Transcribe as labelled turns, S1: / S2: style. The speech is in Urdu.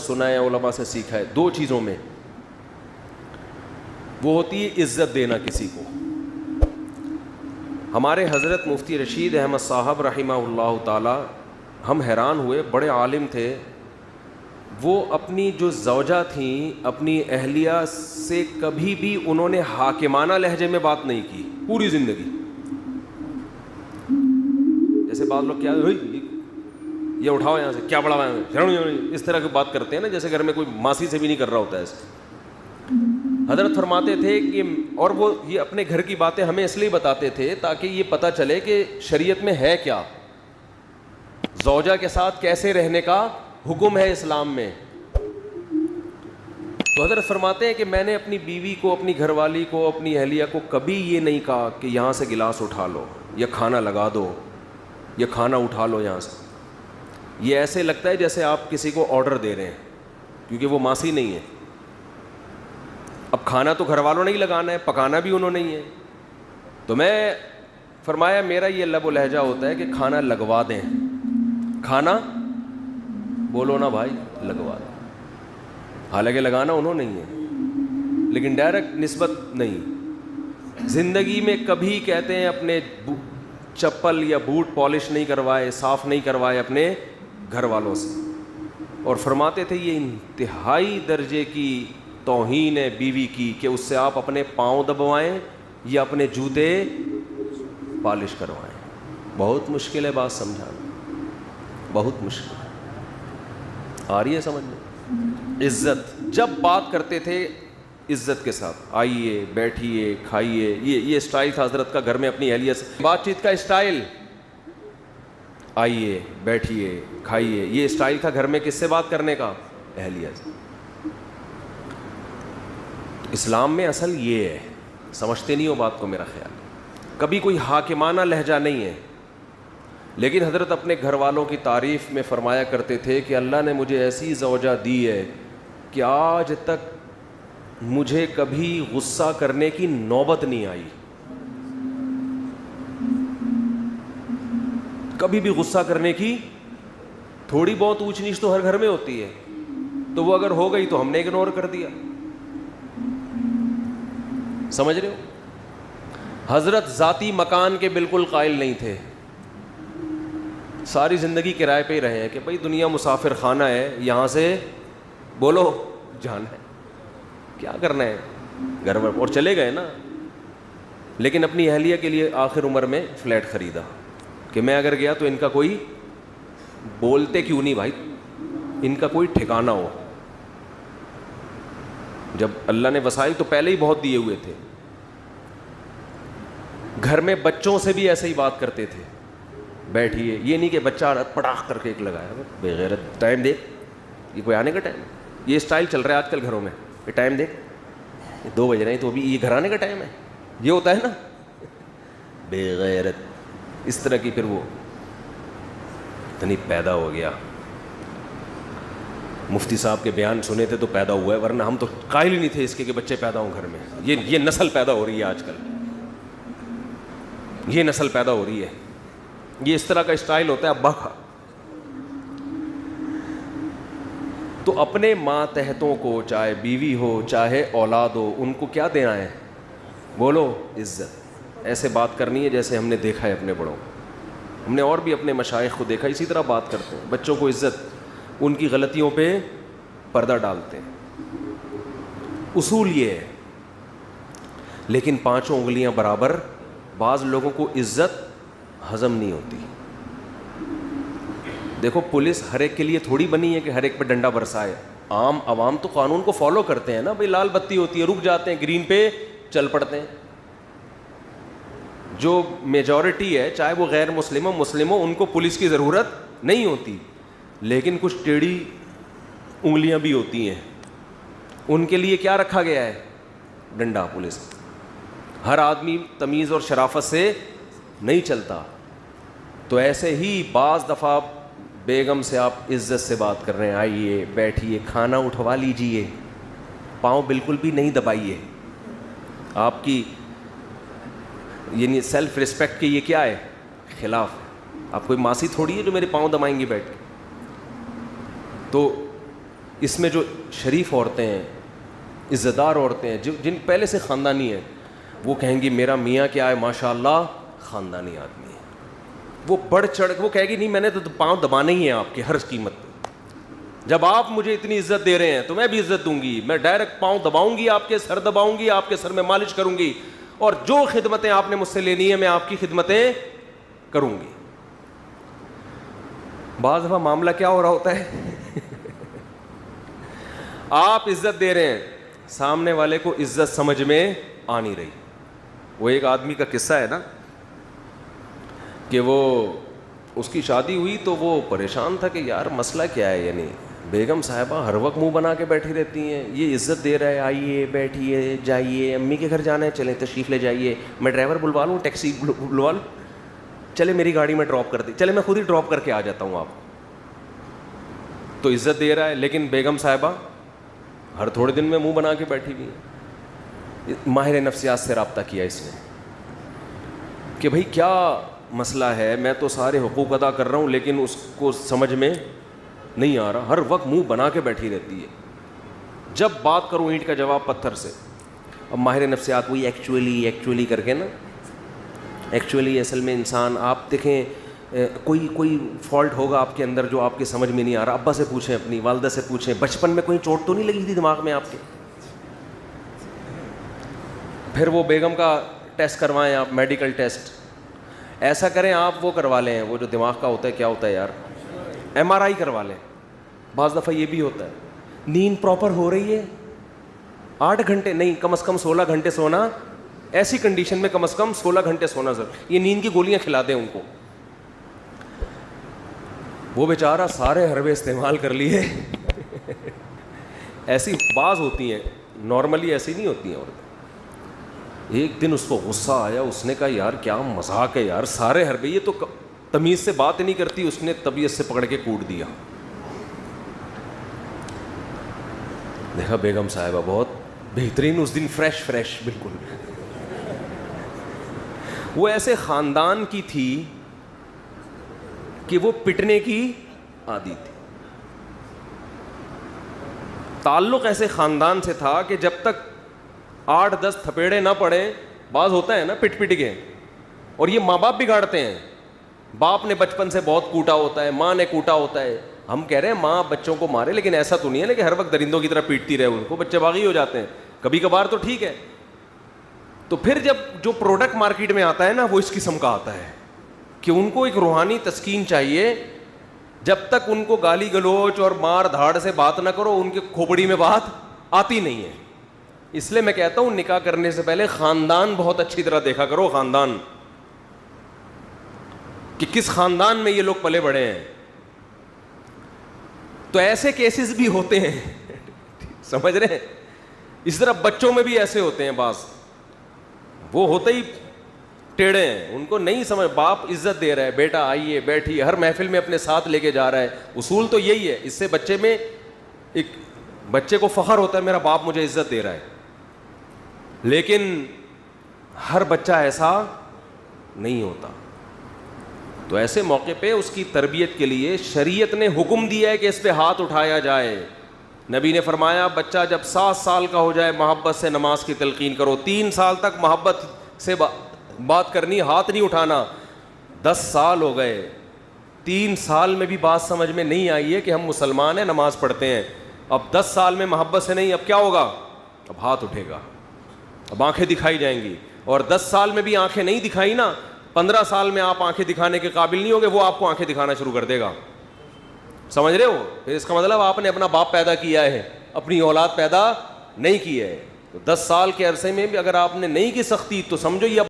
S1: سنا ہے, علماء سے سیکھا ہے, دو چیزوں میں. وہ ہوتی ہے عزت دینا کسی کو. ہمارے حضرت مفتی رشید احمد صاحب رحمہ اللہ تعالی, ہم حیران ہوئے, بڑے عالم تھے وہ. اپنی جو زوجہ تھیں, اپنی اہلیہ سے کبھی بھی انہوں نے حاکمانہ لہجے میں بات نہیں کی پوری زندگی. جیسے بعض لوگ کیا یہ اٹھاؤ یہاں سے, کیا بڑا اس طرح کی بات کرتے ہیں نا, جیسے گھر میں کوئی ماسی سے بھی نہیں کر رہا ہوتا ہے ایسے. حضرت فرماتے تھے کہ, اور وہ یہ اپنے گھر کی باتیں ہمیں اس لیے بتاتے تھے تاکہ یہ پتہ چلے کہ شریعت میں ہے کیا, زوجہ کے ساتھ کیسے رہنے کا حکم ہے اسلام میں. تو حضرت فرماتے ہیں کہ میں نے اپنی بیوی کو, اپنی گھر والی کو, اپنی اہلیہ کو کبھی یہ نہیں کہا کہ یہاں سے گلاس اٹھا لو, یا کھانا لگا دو, یا کھانا اٹھا لو یہاں سے. یہ ایسے لگتا ہے جیسے آپ کسی کو آرڈر دے رہے ہیں, کیونکہ وہ ماسی نہیں ہے. اب کھانا تو گھر والوں نے ہی لگانا ہے, پکانا بھی انہوں نے ہی ہے. تو میں فرمایا میرا یہ لب و لہجہ ہوتا ہے کہ کھانا لگوا دیں, کھانا بولو نا بھائی لگوا دیں. حالانکہ لگانا انہوں نے ہی ہے, لیکن ڈائریکٹ نسبت نہیں. زندگی میں کبھی کہتے ہیں اپنے چپل یا بوٹ پالش نہیں کروائے, صاف نہیں کروائے اپنے گھر والوں سے. اور فرماتے تھے یہ انتہائی درجے کی توہین ہے بیوی کی کہ اس سے آپ اپنے پاؤں دبوائیں یا اپنے جوتے پالش کروائیں. بہت مشکل ہے بات سمجھانا, بہت مشکل ہے. آ رہی ہے سمجھ میں؟ عزت جب بات کرتے تھے عزت کے ساتھ, آئیے بیٹھیے کھائیے, یہ اسٹائل تھا حضرت کا گھر میں اپنی اہلیہ سے بات چیت کا اسٹائل. آئیے بیٹھیے کھائیے, یہ اسٹائل تھا گھر میں کس سے بات کرنے کا؟ اہلیہ سے. اسلام میں اصل یہ ہے, سمجھتے نہیں ہو بات کو میرا خیال. کبھی کوئی حاکمانہ لہجہ نہیں ہے, لیکن حضرت اپنے گھر والوں کی تعریف میں فرمایا کرتے تھے کہ اللہ نے مجھے ایسی زوجہ دی ہے کہ آج تک مجھے کبھی غصہ کرنے کی نوبت نہیں آئی. کبھی بھی غصہ کرنے کی, تھوڑی بہت اونچ نیچ تو ہر گھر میں ہوتی ہے, تو وہ اگر ہو گئی تو ہم نے اگنور کر دیا. سمجھ رہے ہو؟ حضرت ذاتی مکان کے بالکل قائل نہیں تھے, ساری زندگی کرائے پہ ہی رہے ہیں کہ بھائی دنیا مسافر خانہ ہے, یہاں سے بولو جانا ہے, کیا کرنا ہے گھر پر, اور چلے گئے نا. لیکن اپنی اہلیہ کے لیے آخر عمر میں فلیٹ خریدا کہ میں اگر گیا تو ان کا کوئی, بولتے کیوں نہیں بھائی, ان کا کوئی ٹھکانہ ہو. جب اللہ نے وسائل تو پہلے ہی بہت دیے ہوئے تھے. گھر میں بچوں سے بھی ایسے ہی بات کرتے تھے, بیٹھیے, یہ نہیں کہ بچہ پڑاخ کر کے ایک لگایا, بے غیرت, ٹائم دیکھ, یہ کوئی آنے کا ٹائم, یہ اسٹائل چل رہا ہے آج کل گھروں میں, یہ ٹائم دیکھ 2 بج رہے ہیں تو ابھی یہ گھر آنے کا ٹائم ہے, یہ ہوتا ہے نا, بے غیرت اس طرح کی. پھر وہ اتنی پیدا ہو گیا. مفتی صاحب کے بیان سنے تھے تو پیدا ہوا ہے, ورنہ ہم تو قائل ہی نہیں تھے اس کے کہ بچے پیدا ہوں گھر میں. یہ نسل پیدا ہو رہی ہے آج کل, یہ نسل پیدا ہو رہی ہے. یہ اس طرح کا اسٹائل ہوتا ہے ابا کا. تو اپنے ماتحتوں کو, چاہے بیوی ہو چاہے اولاد ہو, ان کو کیا دینا ہے؟ بولو عزت. ایسے بات کرنی ہے جیسے ہم نے دیکھا ہے اپنے بڑوں. ہم نے اور بھی اپنے مشائخ کو دیکھا اسی طرح بات کرتے ہیں. بچوں کو عزت, ان کی غلطیوں پہ پردہ ڈالتے ہیں. اصول یہ ہے. لیکن 5 انگلیاں برابر بعض لوگوں کو عزت ہضم نہیں ہوتی. دیکھو پولیس ہر ایک کے لیے تھوڑی بنی ہے کہ ہر ایک پہ ڈنڈا برسائے. عام عوام تو قانون کو فالو کرتے ہیں نا, بھئی لال بتی ہوتی ہے رک جاتے ہیں, گرین پہ چل پڑتے ہیں. جو میجورٹی ہے چاہے وہ غیر مسلم ہو مسلم ہو, ان کو پولیس کی ضرورت نہیں ہوتی. لیکن کچھ ٹیڑھی انگلیاں بھی ہوتی ہیں, ان کے لیے کیا رکھا گیا ہے؟ ڈنڈا. پولیس. ہر آدمی تمیز اور شرافت سے نہیں چلتا. تو ایسے ہی بعض دفعہ بیگم سے آپ عزت سے بات کر رہے ہیں, آئیے بیٹھیے کھانا اٹھوا لیجئے, پاؤں بالکل بھی نہیں دبائیے. آپ کی یعنی سیلف ریسپیکٹ کے یہ کیا ہے؟ خلاف ہے. آپ کوئی ماسی تھوڑی ہے جو میرے پاؤں دبائیں گی بیٹھ کے. تو اس میں جو شریف عورتیں ہیں, عزت دار عورتیں ہیں, جن پہلے سے خاندانی ہیں, وہ کہیں گی میرا میاں کیا ہے ماشاء اللہ خاندانی آدمی ہے. وہ بڑھ چڑھ وہ کہے گی نہیں میں نے تو پاؤں دبانے ہی ہیں آپ کے ہر قیمت پہ. جب آپ مجھے اتنی عزت دے رہے ہیں تو میں بھی عزت دوں گی, میں ڈائریکٹ پاؤں دباؤں گی, آپ کے سر دباؤں گی, آپ کے سر میں مالش کروں گی, اور جو خدمتیں آپ نے مجھ سے لینی ہے میں آپ کی خدمتیں کروں گی. بعض دفعہ معاملہ کیا ہو رہا ہوتا ہے آپ عزت دے رہے ہیں, سامنے والے کو عزت سمجھ میں آ نہیں رہی. وہ ایک آدمی کا قصہ ہے نا کہ وہ اس کی شادی ہوئی تو وہ پریشان تھا کہ یار مسئلہ کیا ہے, یعنی بیگم صاحبہ ہر وقت منہ بنا کے بیٹھی رہتی ہیں, یہ عزت دے رہا ہے آئیے بیٹھیے جائیے, امی کے گھر جانا ہے چلیں تشریف لے جائیے, میں ڈرائیور بلوا لوں, ٹیکسی بلوا لوں, چلے میری گاڑی میں ڈراپ کر دیں, چلے میں خود ہی ڈراپ کر کے آ جاتا ہوں آپ. تو عزت دے رہا ہے, لیکن بیگم صاحبہ ہر تھوڑے دن میں منہ بنا کے بیٹھی ہوئی ہے. ماہر نفسیات سے رابطہ کیا اس نے کہ بھائی کیا مسئلہ ہے, میں تو سارے حقوق ادا کر رہا ہوں لیکن اس کو سمجھ میں نہیں آ رہا, ہر وقت منہ بنا کے بیٹھی رہتی ہے, جب بات کروں اینٹ کا جواب پتھر سے. اب ماہر نفسیات وہی ایکچولی کر کے نا, ایکچولی اصل میں انسان آپ دیکھیں کوئی فالٹ ہوگا آپ کے اندر جو آپ کے سمجھ میں نہیں آ رہا, ابا سے پوچھیں, اپنی والدہ سے پوچھیں, بچپن میں کوئی چوٹ تو نہیں لگی تھی دماغ میں آپ کے. پھر وہ بیگم کا ٹیسٹ کروائیں آپ, میڈیکل ٹیسٹ ایسا کریں آپ, وہ کروا لیں وہ جو دماغ کا ہوتا ہے, کیا ہوتا ہے یار, MRI کروا لیں. بعض دفعہ یہ بھی ہوتا ہے نیند پراپر ہو رہی ہے, 8 گھنٹے نہیں کم از کم 16 گھنٹے سونا, ایسی کنڈیشن میں کم از کم 16 گھنٹے سونا ضرور, یہ نیند کی گولیاں کھلا دیں ان کو. وہ بیچارہ سارے حربے استعمال کر لیے ایسی بعض ہوتی ہیں, نارملی ایسی نہیں ہوتی ہیں عورتیں. ایک دن اس کو غصہ آیا, اس نے کہا یار کیا مذاق ہے یار, سارے حربے, یہ تو تمیز سے بات نہیں کرتی. اس نے طبیعت سے پکڑ کے کوٹ دیا. دیکھا بیگم صاحبہ بہت بہترین, اس دن فریش بالکل. وہ ایسے خاندان کی تھی کہ وہ پٹنے کی عادی تھی. تعلق ایسے خاندان سے تھا کہ جب تک 8-10 تھپیڑے نہ پڑے, بعض ہوتا ہے نا پٹ کے, اور یہ ماں باپ بگاڑتے ہیں. باپ نے بچپن سے بہت کوٹا ہوتا ہے, ماں نے کوٹا ہوتا ہے. ہم کہہ رہے ہیں ماں بچوں کو مارے, لیکن ایسا تو نہیں ہے نا کہ ہر وقت درندوں کی طرح پیٹتی رہے ان کو, بچے باغی ہو جاتے ہیں کبھی کبھار تو ٹھیک ہے. تو پھر جب جو پروڈکٹ مارکیٹ میں آتا ہے نا وہ اس قسم کا آتا ہے کہ ان کو ایک روحانی تسکین چاہیے. جب تک ان کو گالی گلوچ اور مار دھاڑ سے بات نہ کرو, ان کے کھوپڑی میں بات آتی نہیں ہے. اس لیے میں کہتا ہوں نکاح کرنے سے پہلے خاندان بہت اچھی طرح دیکھا کرو, خاندان کہ کس خاندان میں یہ لوگ پلے بڑے ہیں. تو ایسے کیسز بھی ہوتے ہیں سمجھ رہے ہیں. اس طرح بچوں میں بھی ایسے ہوتے ہیں بعض, وہ ہوتے ہی ٹیڑے ہیں, ان کو نہیں سمجھ. باپ عزت دے رہا ہے, بیٹا آئیے بیٹھیے, ہر محفل میں اپنے ساتھ لے کے جا رہا ہے. اصول تو یہی ہے, اس سے بچے میں ایک بچے کو فخر ہوتا ہے میرا باپ مجھے عزت دے رہا ہے. لیکن ہر بچہ ایسا نہیں ہوتا. تو ایسے موقع پہ اس کی تربیت کے لیے شریعت نے حکم دیا ہے کہ اس پہ ہاتھ اٹھایا جائے. نبی نے فرمایا بچہ جب 7 سال کا ہو جائے محبت سے نماز کی تلقین کرو. 3 سال تک محبت سے بات کرنی, ہاتھ نہیں اٹھانا. 10 سال ہو گئے, 3 سال میں بھی بات سمجھ میں نہیں آئی ہے کہ ہم مسلمان ہیں, نماز پڑھتے ہیں. اب 10 سال میں محبت سے نہیں, اب کیا ہوگا, اب ہاتھ اٹھے گا, اب آنکھیں دکھائی جائیں گی. اور 10 سال میں بھی آنکھیں نہیں دکھائی نا, 15 سال میں آپ آنکھیں دکھانے کے قابل نہیں ہوگے, وہ آپ کو آنکھیں دکھانا شروع کر دے گا. سمجھ رہے ہو؟ پھر اس کا مطلب آپ نے اپنا باپ پیدا کیا ہے, اپنی اولاد پیدا نہیں کی ہے. تو 10 سال کے عرصے میں بھی اگر آپ نے نہیں کی سختی تو سمجھو یہ